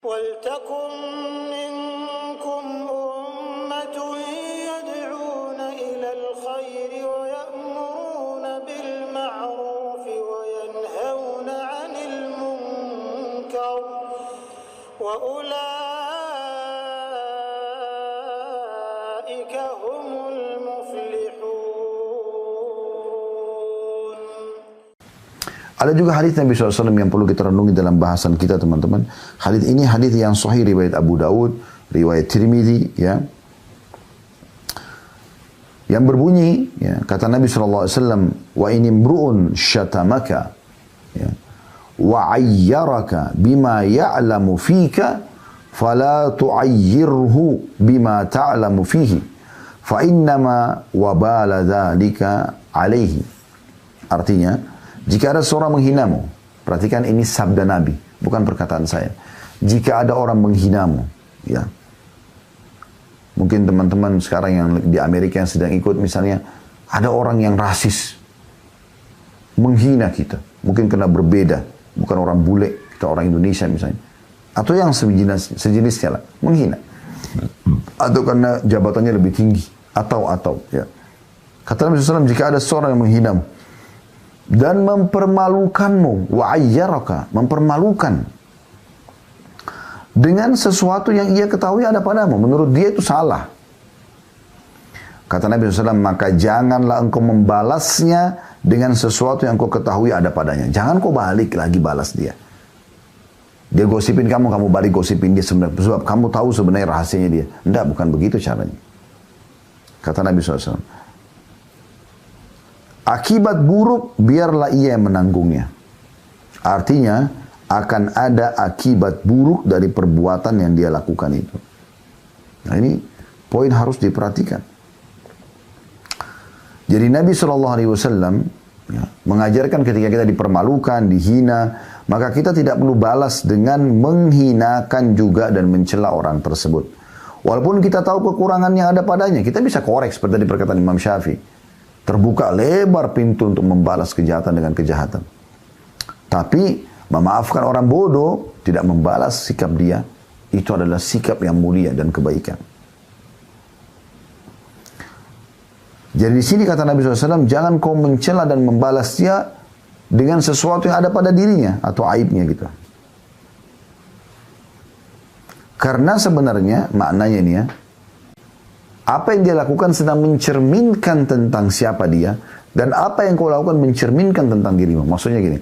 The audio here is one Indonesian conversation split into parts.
وَلْتَكُنْ مِنْكُمْ أُمَّةٌ يَدْعُونَ إِلَى الْخَيْرِ وَيَأْمُرُونَ بِالْمَعْرُوفِ وَيَنْهَوْنَ عَنِ الْمُنْكَرِ وَأُولَئِكَ هُمُ الْمُفْلِحُونَ. Ada juga hadis Nabi SAW yang perlu kita renungi dalam bahasan kita, teman-teman. Hadis ini hadis yang sahih, riwayat Abu Daud, riwayat Tirmidzi, ya. Yang berbunyi, ya, kata Nabi SAW, wa in imru'un syatamaka, ya, wa ayyaraka bima ya'lamu fika, fala tu'ayyirhu bima ta'lamu fihi, fa innama wabala dzalika alaihi. Artinya, jika ada seorang menghinamu, perhatikan ini sabda Nabi, bukan perkataan saya. Jika ada orang menghinamu, ya, mungkin teman-teman sekarang yang di Amerika yang sedang ikut, misalnya ada orang yang rasis, menghina kita, mungkin karena berbeda, bukan orang bule, kita orang Indonesia misalnya, atau yang sejenisnya lah, menghina, atau karena jabatannya lebih tinggi, atau ya. Kata Nabi SAW, jika ada seorang yang menghinamu dan mempermalukanmu, wa ayyaraka, mempermalukan dengan sesuatu yang ia ketahui ada padamu, menurut dia itu salah. Kata Nabi SAW, maka janganlah engkau membalasnya dengan sesuatu yang kau ketahui ada padanya. Jangan kau balik lagi balas dia. Dia gosipin kamu, kamu balik gosipin dia sebenarnya, sebab kamu tahu sebenarnya rahasianya dia. Enggak, bukan begitu caranya. Kata Nabi SAW, akibat buruk biarlah ia yang menanggungnya. Artinya akan ada akibat buruk dari perbuatan yang dia lakukan itu. Nah, ini poin harus diperhatikan. Jadi Nabi SAW ya, mengajarkan ketika kita dipermalukan, dihina, maka kita tidak perlu balas dengan menghinakan juga dan mencela orang tersebut. Walaupun kita tahu kekurangan yang ada padanya, kita bisa korek seperti tadi perkataan Imam Syafi'i. Terbuka lebar pintu untuk membalas kejahatan dengan kejahatan. Tapi memaafkan orang bodoh, tidak membalas sikap dia, itu adalah sikap yang mulia dan kebaikan. Jadi di sini kata Nabi SAW, jangan kau mencela dan membalas dia dengan sesuatu yang ada pada dirinya atau aibnya gitu. Karena sebenarnya maknanya ini ya, apa yang dia lakukan sedang mencerminkan tentang siapa dia, dan apa yang kau lakukan mencerminkan tentang dirimu. Maksudnya gini,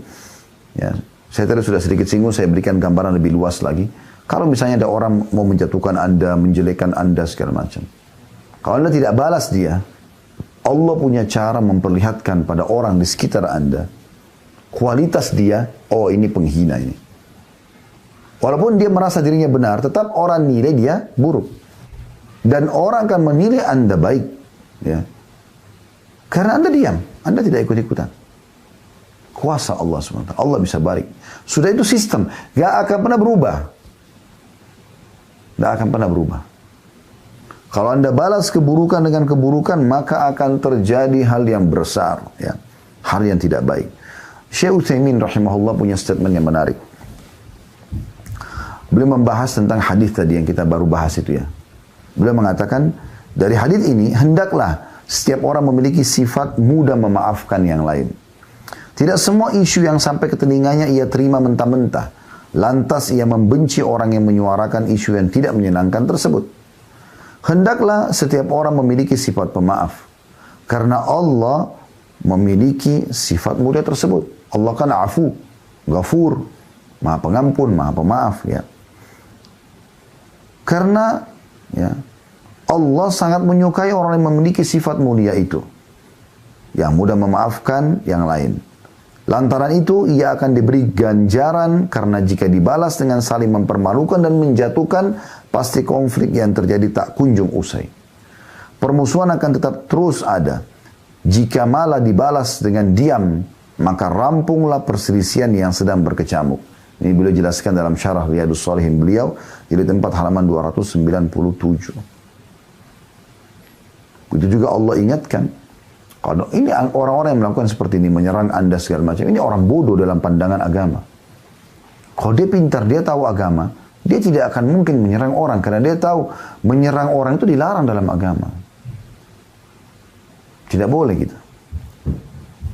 ya, saya tadi sudah sedikit singgung, saya berikan gambaran lebih luas lagi. Kalau misalnya ada orang mau menjatuhkan Anda, menjelekkan Anda segala macam, kalau Anda tidak balas dia, Allah punya cara memperlihatkan pada orang di sekitar Anda kualitas dia. Oh, ini penghina ini. Walaupun dia merasa dirinya benar, tetap orang nilai dia buruk. Dan orang akan menilai Anda baik, ya, karena Anda diam, Anda tidak ikut-ikutan. Kuasa Allah SWT, Allah bisa balik. Sudah itu sistem, gak akan pernah berubah. Gak akan pernah berubah. Kalau Anda balas keburukan dengan keburukan, maka akan terjadi hal yang besar, ya, hal yang tidak baik. Syekh Utsaimin rahimahullah punya statement yang menarik. Beliau membahas tentang hadis tadi yang kita baru bahas itu ya. Beliau mengatakan, dari hadis ini, hendaklah setiap orang memiliki sifat mudah memaafkan yang lain. Tidak semua isu yang sampai ke telinganya ia terima mentah-mentah. Lantas ia membenci orang yang menyuarakan isu yang tidak menyenangkan tersebut. Hendaklah setiap orang memiliki sifat pemaaf. Karena Allah memiliki sifat mulia tersebut. Allah kan afu, ghafur, maha pengampun, maha pemaaf, ya. Karena ya, Allah sangat menyukai orang yang memiliki sifat mulia itu, yang mudah memaafkan yang lain. Lantaran itu ia akan diberi ganjaran, karena jika dibalas dengan saling mempermalukan dan menjatuhkan, pasti konflik yang terjadi tak kunjung usai. Permusuhan akan tetap terus ada. Jika malah dibalas dengan diam, maka rampunglah perselisihan yang sedang berkecamuk. Ini beliau jelaskan dalam syarah Riyadhus Shalihin beliau, jilid 4 halaman 297. Itu juga Allah ingatkan, kalau ini orang-orang yang melakukan seperti ini, menyerang Anda segala macam, ini orang bodoh dalam pandangan agama. Kalau dia pintar, dia tahu agama, dia tidak akan mungkin menyerang orang karena dia tahu menyerang orang itu dilarang dalam agama. Tidak boleh gitu.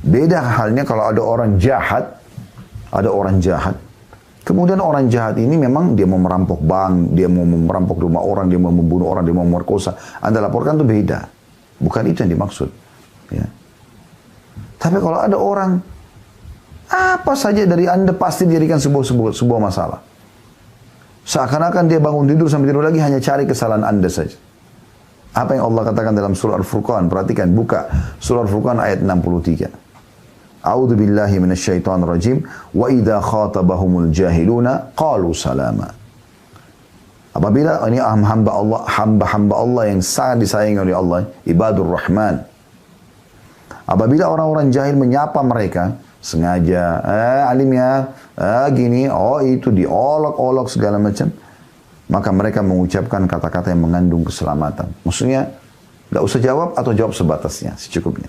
Beda halnya kalau ada orang jahat, kemudian orang jahat ini memang dia mau merampok bank, dia mau merampok rumah orang, dia mau membunuh orang, dia mau memerkosa. Anda laporkan itu beda. Bukan itu yang dimaksud. Ya. Tapi kalau ada orang, apa saja dari Anda pasti dijadikan sebuah masalah. Seakan-akan dia bangun tidur sampai tidur lagi hanya cari kesalahan Anda saja. Apa yang Allah katakan dalam surah Al-Furqan? Perhatikan, buka surah Al-Furqan ayat 63. A'udzu billahi minasyaitonir rajim. Wa idza khatabahumul jahiluna qalu salama. Apabila ini hamba-hamba Allah yang sangat disayangi oleh Allah, ibadur rahman. Apabila orang-orang jahil menyapa mereka, sengaja, alim ya, gini, oh itu diolok-olok segala macam, maka mereka mengucapkan kata-kata yang mengandung keselamatan. Maksudnya, gak usah jawab atau jawab sebatasnya, secukupnya.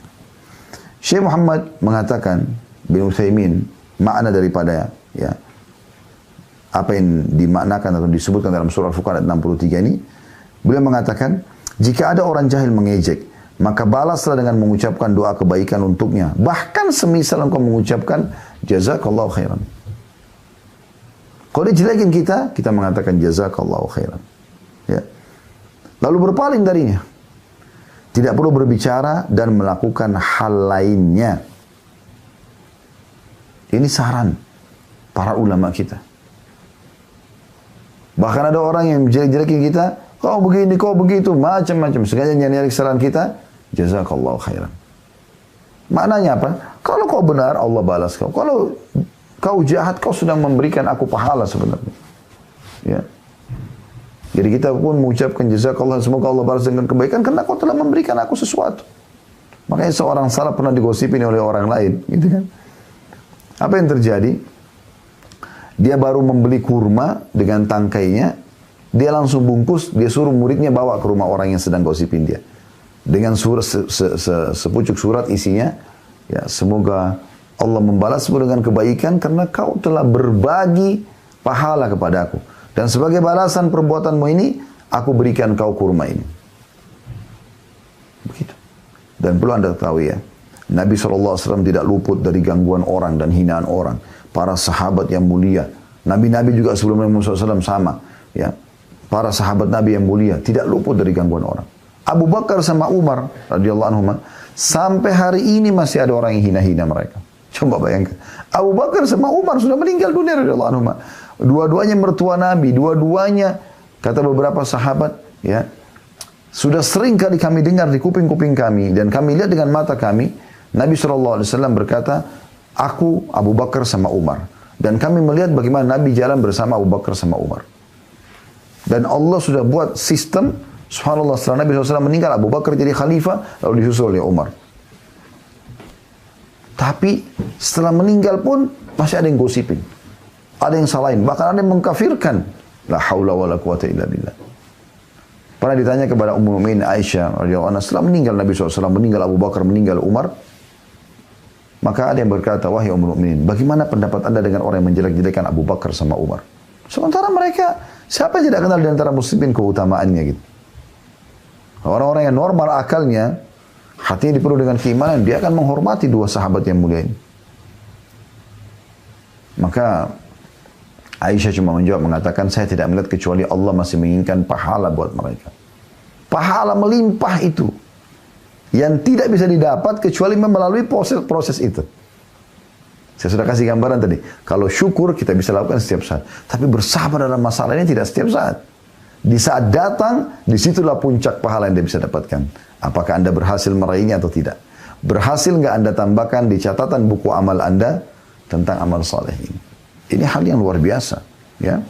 Syekh Muhammad mengatakan, bin Utsaimin, makna daripada ya apa yang dimaknakan atau disebutkan dalam surah Al-Furqan ayat 63 ini, beliau mengatakan, jika ada orang jahil mengejek, maka balaslah dengan mengucapkan doa kebaikan untuknya. Bahkan semisal engkau mengucapkan jazakallahu khairan. Kalau dia jelekin kita mengatakan jazakallahu khairan. Ya. Lalu berpaling darinya. Tidak perlu berbicara dan melakukan hal lainnya. Ini saran para ulama kita. Bahkan ada orang yang jelek-jelekin kita, kau begini, kau begitu, macam-macam. Sengaja nyari kesalahan kita, jazakallahu khairan. Maknanya apa? Kalau kau benar, Allah balas kau. Kalau kau jahat, kau sudah memberikan aku pahala sebenarnya. Ya. Jadi kita pun mengucapkan jazakallah, semoga Allah balas dengan kebaikan karena kau telah memberikan aku sesuatu. Makanya seorang salaf pernah digosipin oleh orang lain, gitu kan? Apa yang terjadi? Dia baru membeli kurma dengan tangkainya, dia langsung bungkus, dia suruh muridnya bawa ke rumah orang yang sedang gosipin dia. Dengan surat sepucuk surat isinya, ya semoga Allah membalasmu dengan kebaikan karena kau telah berbagi pahala kepadaku. Dan sebagai balasan perbuatanmu ini, aku berikan kau kurma ini. Begitu. Dan perlu Anda ketahui ya, Nabi SAW tidak luput dari gangguan orang dan hinaan orang. Para sahabat yang mulia, Nabi-Nabi juga sebelum Nabi SAW sama. Ya, para sahabat Nabi yang mulia tidak luput dari gangguan orang. Abu Bakar sama Umar radhiyallahu anhum sampai hari ini masih ada orang yang hina-hina mereka. Coba bayangkan. Abu Bakar sama Umar sudah meninggal dunia radhiyallahu anhum. Dua-duanya mertua Nabi, dua-duanya kata beberapa sahabat, ya, sudah sering kali kami dengar di kuping-kuping kami dan kami lihat dengan mata kami, Nabi SAW berkata, aku Abu Bakar sama Umar. Dan kami melihat bagaimana Nabi jalan bersama Abu Bakar sama Umar. Dan Allah sudah buat sistem, subhanallah, setelah Nabi SAW meninggal, Abu Bakar jadi khalifah, lalu disusul oleh Umar. Tapi setelah meninggal pun masih ada yang gosipin. Ada yang salahin, bahkan ada yang mengkafirkan. La haula wa la quwata illa billah. Pernah ditanya kepada Ummul Mukminin Aisyah radhiyallahu anha, setelah meninggal Nabi SAW, meninggal Abu Bakar, meninggal Umar, maka ada yang berkata, wahai Ummul Mukminin, bagaimana pendapat Anda dengan orang yang menjelek-jelekan Abu Bakar sama Umar? Sementara mereka, siapa yang tidak kenal di antara muslimin keutamaannya gitu. Orang-orang yang normal akalnya, hatinya dipenuhi dengan keimanan, dia akan menghormati dua sahabat yang mulia ini. Maka Aisyah cuma menjawab mengatakan, saya tidak melihat kecuali Allah masih menginginkan pahala buat mereka. Pahala melimpah itu. Yang tidak bisa didapat kecuali melalui proses itu. Saya sudah kasih gambaran tadi. Kalau syukur kita bisa lakukan setiap saat. Tapi bersabar dalam masalah ini tidak setiap saat. Di saat datang, disitulah puncak pahala yang dia bisa dapatkan. Apakah Anda berhasil meraihnya atau tidak? Berhasil nggak Anda tambahkan di catatan buku amal Anda tentang amal saleh ini? Ini hal yang luar biasa. Ya.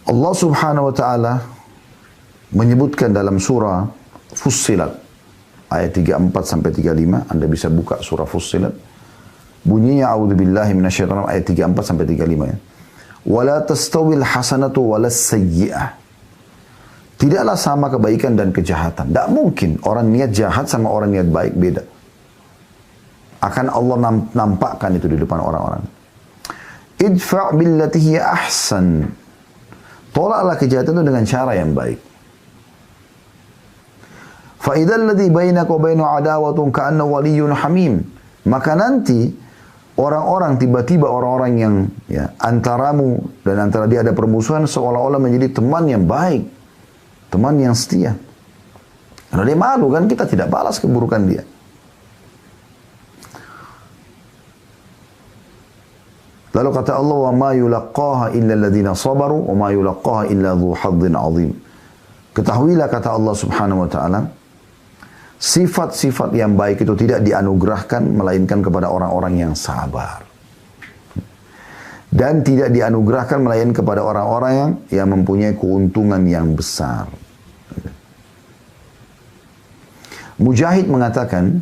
Allah subhanahu wa ta'ala menyebutkan dalam surah Fussilat ayat 34 sampai 35, Anda bisa buka surah Fussilat. Bunyinya a'udzubillahi minasyaitonir ayat 34 sampai 35 ya. Wala tastawil hasanatu walas sayyi'ah. Tidaklah sama kebaikan dan kejahatan. Tidak mungkin orang niat jahat sama orang niat baik beda. Akan Allah nampakkan itu di depan orang-orang. idfa' billati hiya ahsan. Tolaklah kejahatan itu dengan cara yang baik. Fa idzal ladzi bainaka wa bainahu adawatun ka'anna waliyyun hamim. Maka nanti orang-orang tiba-tiba orang-orang yang ya, antaramu dan antara dia ada permusuhan seolah-olah menjadi teman yang baik, teman yang setia. Karena dia malu kan kita tidak balas keburukan dia. Lalu kata Allah, wa ma yulaqqaha illa alladziina sabaru wa ma yulaqqaha illa dzu hadzin 'adzim. Ketahuilah kata Allah Subhanahu wa taala, sifat-sifat yang baik itu tidak dianugerahkan melainkan kepada orang-orang yang sabar. Dan tidak dianugerahkan melainkan kepada orang-orang yang mempunyai keuntungan yang besar. Mujahid mengatakan,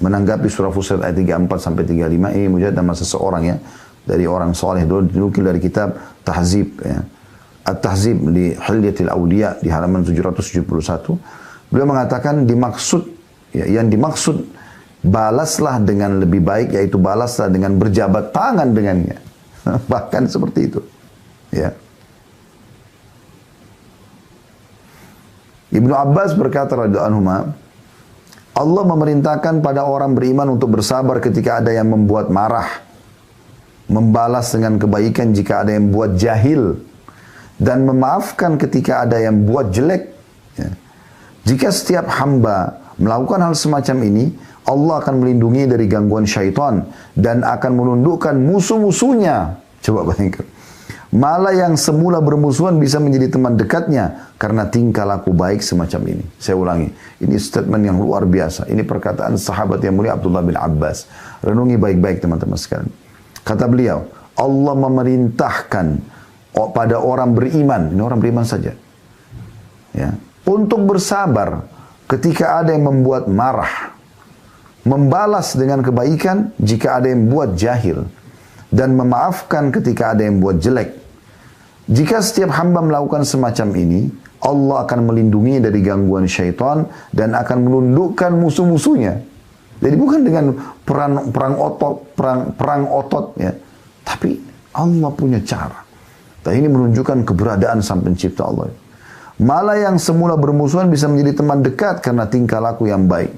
menanggapi surah Fussilat ayat 34 sampai 35, ini Mujahid nama seseorang ya, dari orang soleh, dulu dinukil dari kitab Tahzib ya. At-Tahzib li Hilyatil Awliya di halaman 771. Beliau mengatakan dimaksud ya, yang dimaksud balaslah dengan lebih baik, yaitu balaslah dengan berjabat tangan dengannya. Bahkan seperti itu. Ya. Ibnu Abbas berkata radhiyallahu anhuma, Allah memerintahkan pada orang beriman untuk bersabar ketika ada yang membuat marah, membalas dengan kebaikan jika ada yang buat jahil, dan memaafkan ketika ada yang buat jelek. Ya. Jika setiap hamba melakukan hal semacam ini, Allah akan melindungi dari gangguan syaitan dan akan menundukkan musuh-musuhnya. Coba bayangkan. Malah yang semula bermusuhan bisa menjadi teman dekatnya karena tingkah laku baik semacam ini. Saya ulangi, ini statement yang luar biasa. Ini perkataan sahabat yang mulia Abdullah bin Abbas. Renungi baik-baik teman-teman sekalian. Kata beliau, Allah memerintahkan pada orang beriman, ini orang beriman saja, ya, untuk bersabar ketika ada yang membuat marah, membalas dengan kebaikan jika ada yang buat jahil, dan memaafkan ketika ada yang buat jelek. Jika setiap hamba melakukan semacam ini, Allah akan melindungi dari gangguan syaitan dan akan menundukkan musuh-musuhnya. Jadi bukan dengan perang otot ya, tapi Allah punya cara. Dan ini menunjukkan keberadaan Sang Pencipta Allah. Malah yang semula bermusuhan bisa menjadi teman dekat karena tingkah laku yang baik.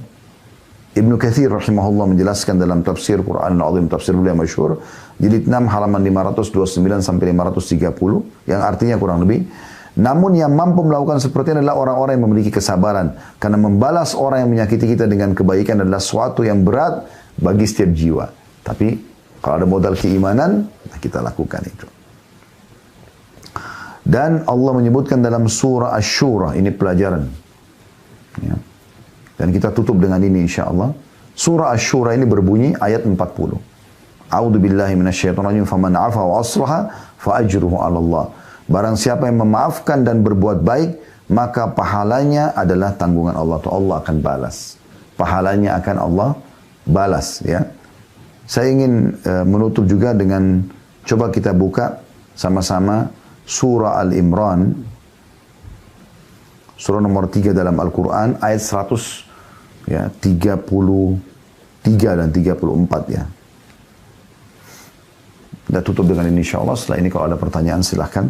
Ibnu Katsir rahimahullah menjelaskan dalam tafsir Quran Al-Azim, tafsir beliau masyhur, jilid 6 halaman 529 sampai 530, yang artinya kurang lebih, namun yang mampu melakukan seperti ini adalah orang-orang yang memiliki kesabaran, karena membalas orang yang menyakiti kita dengan kebaikan adalah suatu yang berat bagi setiap jiwa. Tapi kalau ada modal keimanan, kita lakukan itu. Dan Allah menyebutkan dalam surah Asy-Syura, ini pelajaran. Ya. Dan kita tutup dengan ini insyaAllah. Surah Asy-Syura ini berbunyi ayat 40. A'udzu billahi minasyaitonir rajim, faman 'afa wa aslaha fa ajruhu 'ala Allah. Barang siapa yang memaafkan dan berbuat baik, maka pahalanya adalah tanggungan Allah. Allah akan balas. Pahalanya akan Allah balas. Ya. Saya ingin menutup juga dengan, coba kita buka sama-sama surah Al-Imran, surah nomor 3 dalam Al-Quran, ayat 133 dan 34 ya. Kita tutup dengan ini insyaAllah. Setelah ini kalau ada pertanyaan silahkan.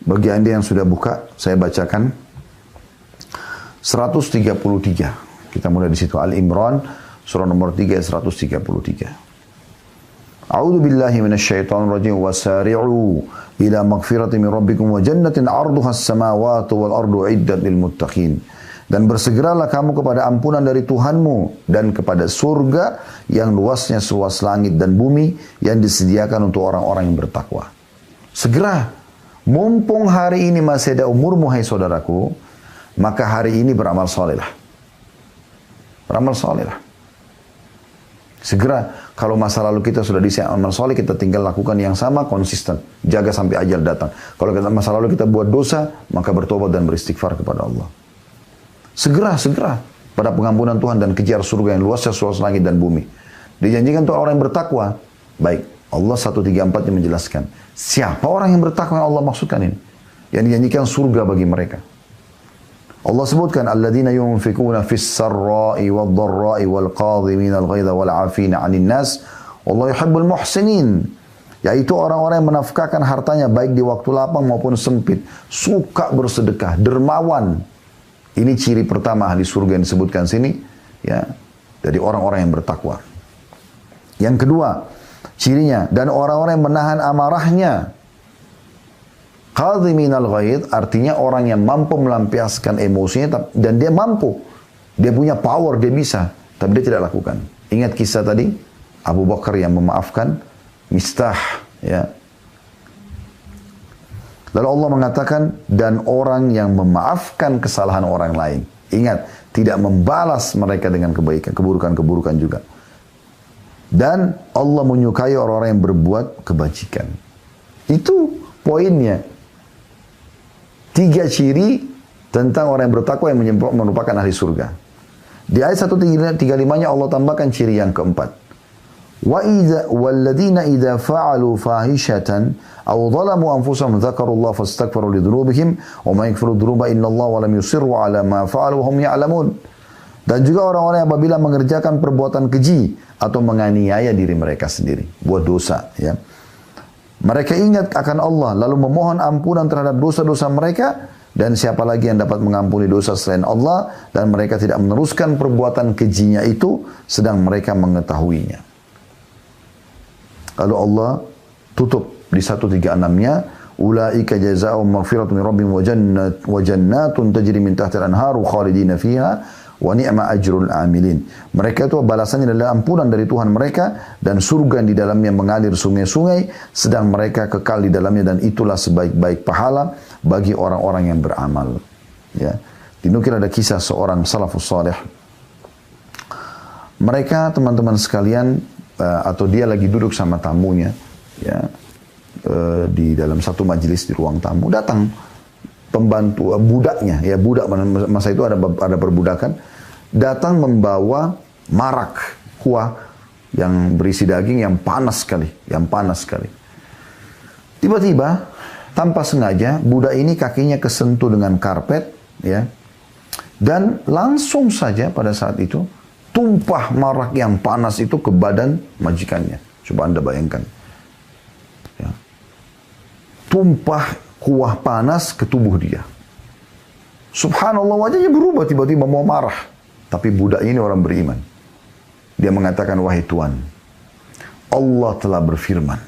Bagi Anda yang sudah buka, saya bacakan 133. Kita mulai di situ, Al-Imran, surah nomor 3, 133. A'udzu billahi minasyaitonir rajim, wasari'u ila magfiratin min rabbikum wa jannatin 'arduha as-samawati wal ardu 'iddat lil muttaqin. Dan bersegeralah kamu kepada ampunan dari Tuhanmu dan kepada surga yang luasnya seluas langit dan bumi yang disediakan untuk orang-orang yang bertakwa. Segera. Mumpung hari ini masih ada umurmu, hai saudaraku, maka hari ini beramal salehlah. Beramal salehlah. Segera, kalau masa lalu kita sudah disiap amal saleh, kita tinggal lakukan yang sama, konsisten. Jaga sampai ajal datang. Kalau masa lalu kita buat dosa, maka bertobat dan beristighfar kepada Allah. Segera pada pengampunan Tuhan dan kejar surga yang luasnya seluas langit dan bumi. Dijanjikan untuk orang yang bertakwa. Baik, Allah 134 yang menjelaskan. Siapa orang yang bertakwa yang Allah maksudkan ini? Yang dijanjikan surga bagi mereka. Allah sebutkan alladzina yunfikuna fis sarra'i wad dharra'i wal qadhimina al ghaidha wal 'afina 'anil nas wallahu yuhibbul muhsinin. Yaitu orang-orang yang menafkahkan hartanya baik di waktu lapang maupun sempit, suka bersedekah, dermawan. Ini ciri pertama ahli surga yang disebutkan sini, ya, dari orang-orang yang bertakwa. Yang kedua, cirinya, dan orang-orang yang menahan amarahnya. Qadhiminal ghaidh artinya orang yang mampu melampiaskan emosinya dan dia mampu. Dia punya power, dia bisa, tapi dia tidak lakukan. Ingat kisah tadi Abu Bakar yang memaafkan Mistah, ya. Lalu Allah mengatakan dan orang yang memaafkan kesalahan orang lain. Ingat, tidak membalas mereka dengan kebaikan, keburukan-keburukan juga. Dan Allah menyukai orang-orang yang berbuat kebajikan. Itu poinnya. 3 ciri tentang orang yang bertakwa yang merupakan ahli surga. Di ayat 135-nya Allah tambahkan ciri yang keempat. وَالَّذِينَ إِذَا فَعَلُوا فَاحِشَةً أَوْ ظَلَمُوا أَنفُسَهُمْ ذَكَرُوا اللَّهَ فَاسْتَغْفَرُوا لِذُنُوبِهِمْ وَمَا يَغْفِرُ الذُّنُوبَ إِلَّا اللَّهُ وَلَمْ يُصِرُّوا عَلَى مَا فَعَلُوا وَهُمْ يَعْلَمُونَ. Dan juga orang-orang yang apabila mengerjakan perbuatan keji atau menganiaya diri mereka sendiri, buat dosa, ya. Mereka ingat akan Allah, lalu memohon ampunan terhadap dosa-dosa mereka, dan siapa lagi yang dapat mengampuni dosa selain Allah, dan mereka tidak meneruskan perbuatan kejinya itu, sedang mereka mengetahuinya. Lalu Allah tutup di 136-nya, ulaika jazaa'um maghfiratun min rabbihim wa jannatun tajri min tahtiha al-anharu khalidina fiha wa ni'ma ajrul amilin. Mereka itu balasannya adalah ampunan dari Tuhan mereka dan surga yang di dalamnya mengalir sungai-sungai, sedang mereka kekal di dalamnya, dan itulah sebaik-baik pahala bagi orang-orang yang beramal. Ya. Dinukil ada kisah seorang salafus salih. Mereka, teman-teman sekalian, atau dia lagi duduk sama tamunya, ya, di dalam satu majelis di ruang tamu, datang pembantu, budaknya, ya, budak masa itu ada perbudakan, datang membawa marak kuah yang berisi daging yang panas sekali. Tiba-tiba tanpa sengaja budak ini kakinya kesentuh dengan karpet, ya, dan langsung saja pada saat itu tumpah marak yang panas itu ke badan majikannya. Coba Anda bayangkan. Ya. Tumpah kuah panas ke tubuh dia. Subhanallah, wajahnya berubah, tiba-tiba mau marah. Tapi budak ini orang beriman. Dia mengatakan, wahai Tuhan, Allah telah berfirman.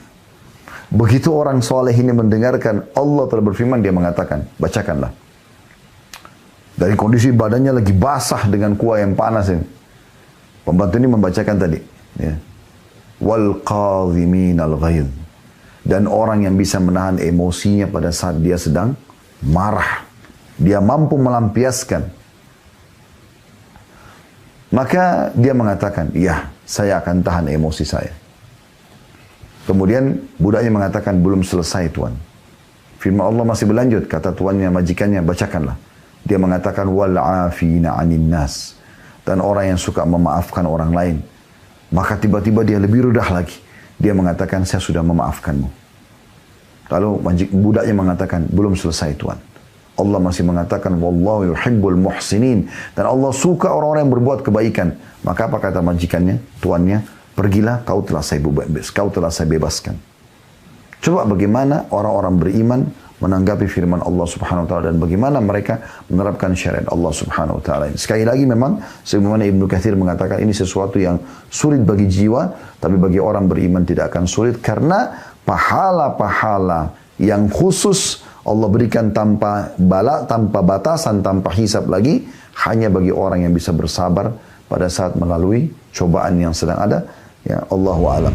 Begitu orang soleh ini mendengarkan Allah telah berfirman, dia mengatakan, bacakanlah. Dari kondisi badannya lagi basah dengan kuah yang panas ini. Pembantu ini membacakan tadi, ya. Wal qadhiminal ghaidh, dan orang yang bisa menahan emosinya pada saat dia sedang marah, dia mampu melampiaskan. Maka dia mengatakan, ya, saya akan tahan emosi saya. Kemudian budaknya mengatakan, belum selesai Tuan. Firman Allah masih berlanjut, kata tuannya, majikannya, bacakanlah. Dia mengatakan, wal afina 'anin nas, dan orang yang suka memaafkan orang lain. Maka tiba-tiba dia lebih rendah lagi. Dia mengatakan, saya sudah memaafkanmu. Lalu budaknya mengatakan, belum selesai Tuan. Allah masih mengatakan, wallahu yuhibbul muhsinin, dan Allah suka orang-orang yang berbuat kebaikan. Maka apa kata majikannya, tuannya, pergilah, kau telah saya bebaskan. Coba bagaimana orang-orang beriman menanggapi firman Allah Subhanahu wa taala, dan bagaimana mereka menerapkan syariat Allah Subhanahu wa taala. Sekali lagi memang sebagaimana Ibnu Katsir mengatakan, ini sesuatu yang sulit bagi jiwa, tapi bagi orang beriman tidak akan sulit, karena pahala-pahala yang khusus Allah berikan tanpa batasan, tanpa hisab lagi, hanya bagi orang yang bisa bersabar pada saat melalui cobaan yang sedang ada. Ya, Allahu a'lam.